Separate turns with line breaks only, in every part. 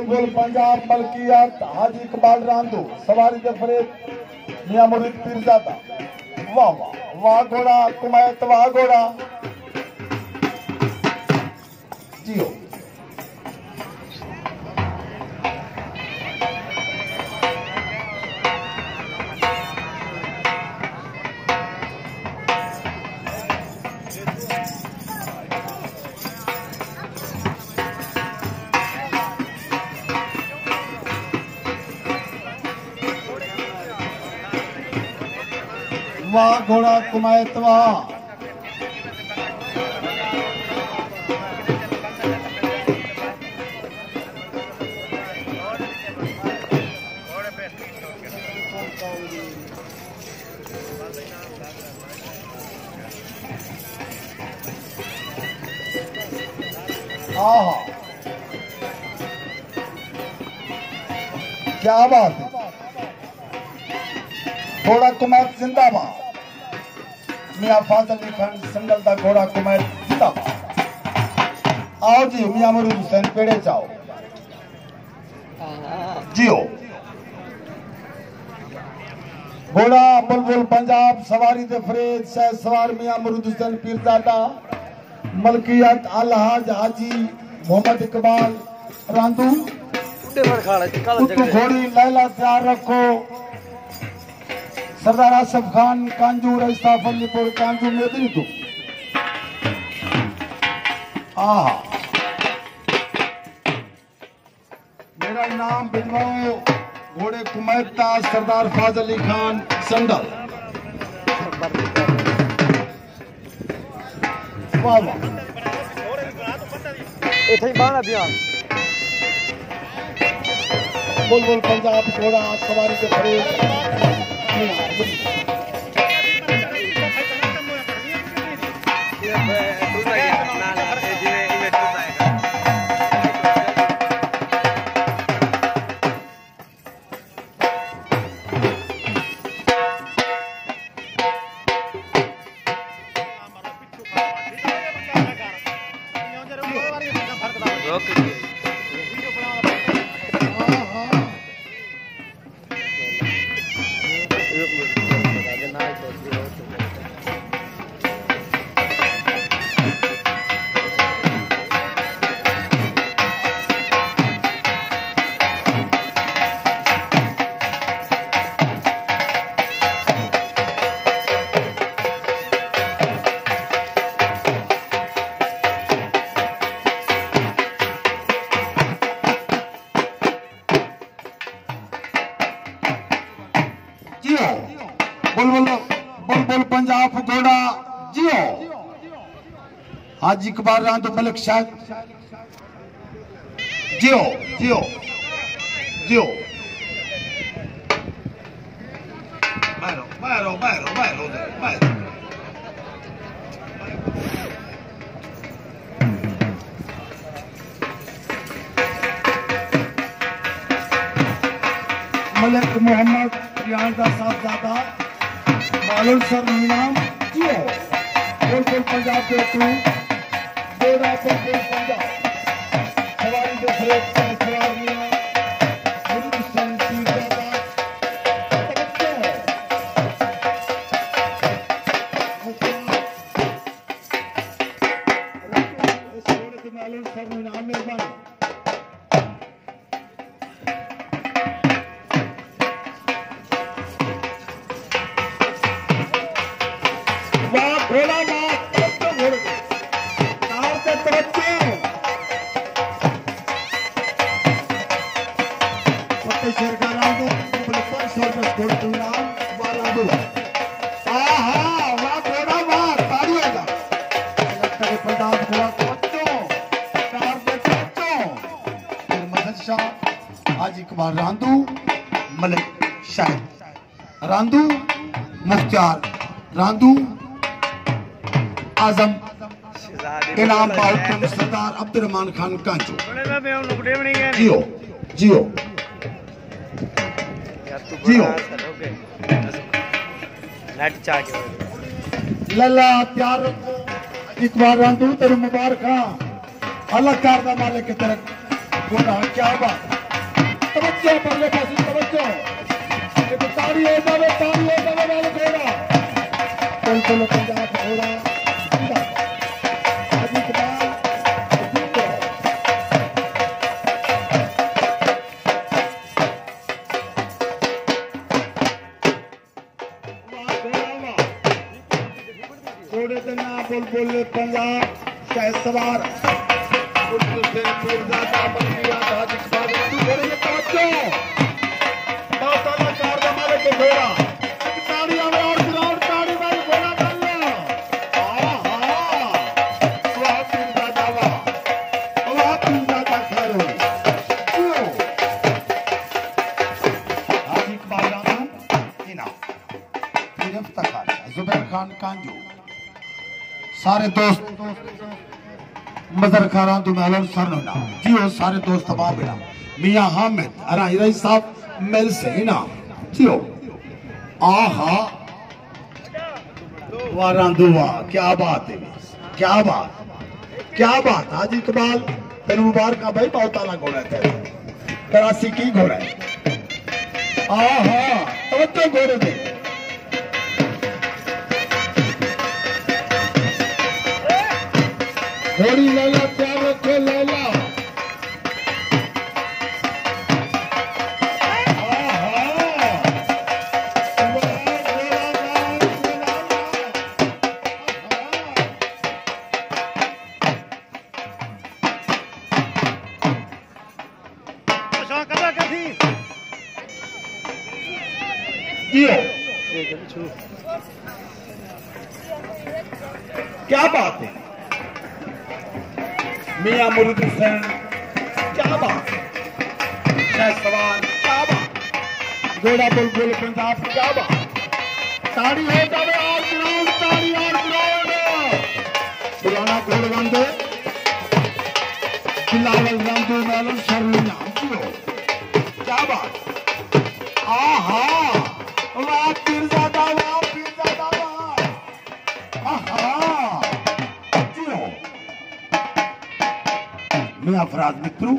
बुलबुल पंजाब मलकियत हाजी इकबाल रांदू सवारी जफरेद मियां मुरीद पीरजादा। वाह वाह वाह घोड़ा कुमैत वाह घोड़ा जियो। वाह घोड़ा कुमैत वाह। आहा क्या बात है। घोड़ा कुमैत जिंदाबाद। मियां फाजल अली खान संगल दा घोड़ा कुमैत जिंदाबाद। आओ जी मियां मुरीद हुसैन पेड़े जाओ जियो। घोड़ा बुलबुल पंजाब सवारी जफरेद शाह सवार मियां मुरीद हुसैन पीरजादा मलकियत अलहाज हाजी मोहम्मद इकबाल रांदू। घोड़ी लैला तैयार रखो। सरदार आसफ खान कांजू रईस्ताफ अलीपुर कांजू मेदरी तो आहा मेरा इनाम भिजवाओ घोड़े कुमैत सरदार फाजल अली खान संगल। वाह वाह बुलबुल पंजाब घोड़ा सवारी के खरीद बुलबुल पंजाब घोड़ा जियो। हाजी इकबाल रांदू मलिक शाह जियो जियो जियो। बाहरो बाहरो बाहरो बाहरो बाहरो मलिक मोहम्मद रियाजा साहबजादा मालूम सर मीनाम जियो। बुलबुल पंजाब के तू घोड़ा बुलबुल पंजाब सवारी जफरेद सवार मियां मुरीद हुसैन पीरजादा मालूम सर मीनाम मेहरबानी। घोड़ा हाजी इकबाल रांदू मलिक शाह रांदू मुख्तार रांदू आजम इनाम पाउल सरदार अब्दुर्रहमान खान कांचू जियो जियो जियो। लल्ला प्यार इकबाल रांदू तेरे मुबारक अल्लाह कार दा मालिक की तरफ घोड़ा क्या बात, तवज्जो परले पासे तवज्जो, एक ताड़ी हो जावे वाले घोड़ा, बुलबुल पंजाब घोड़ा, हाजी इकबाल, घोड़े के नाम बुलबुल पंजाब शहसवार जुबैर खान कांजू सारे दोस्त मदर खाना तो मैलन सरना जी हो सारे दोस्त तबाह बिना मियां हामिद अराई रई साहब मिल से ना जी हो आहा वारांदुआ क्या बात है, क्या बात हाजी इकबाल तेरे मुबारक भाई बहुत आला घोड़ा थे कराची की घोड़ा है आहा तो घोड़े थे घोड़ी लैला प्यार रखो लैला क्या बात है मियां मुरीद हुसैन क्या बात सवाल क्या बात घोड़ा बुलबुल पंजाब क्या बात ताड़ी हो जावे और ग्राउंड ताड़ी और ग्राउंड पुराना घोड़ बंदे बिलावल रंगू मैलन शर्मिया क्या बात आहा वाह पीरजादा मियां फराज मित्रू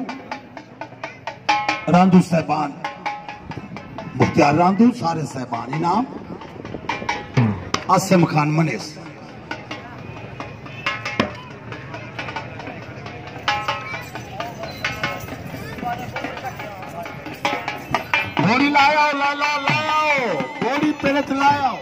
रांधू साहबान मुख्तियार रांधू सारे साहबान इनाम आसिम खान मनीस घोड़ी लाया घोड़ी पेरत लाया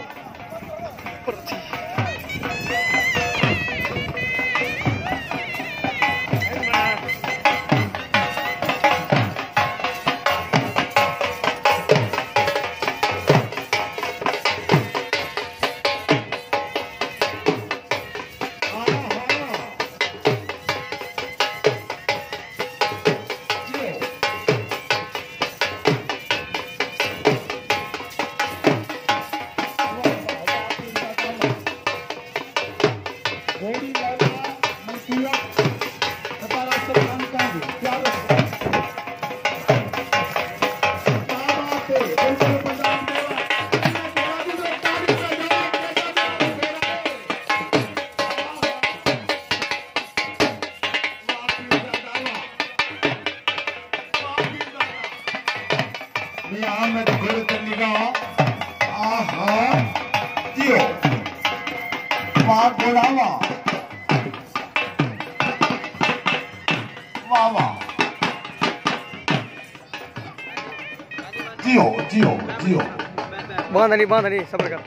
बांध नहीं सब्र कर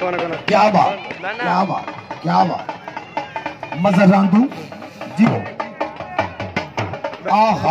कौन
क्या बात मजर रांधू जी आहा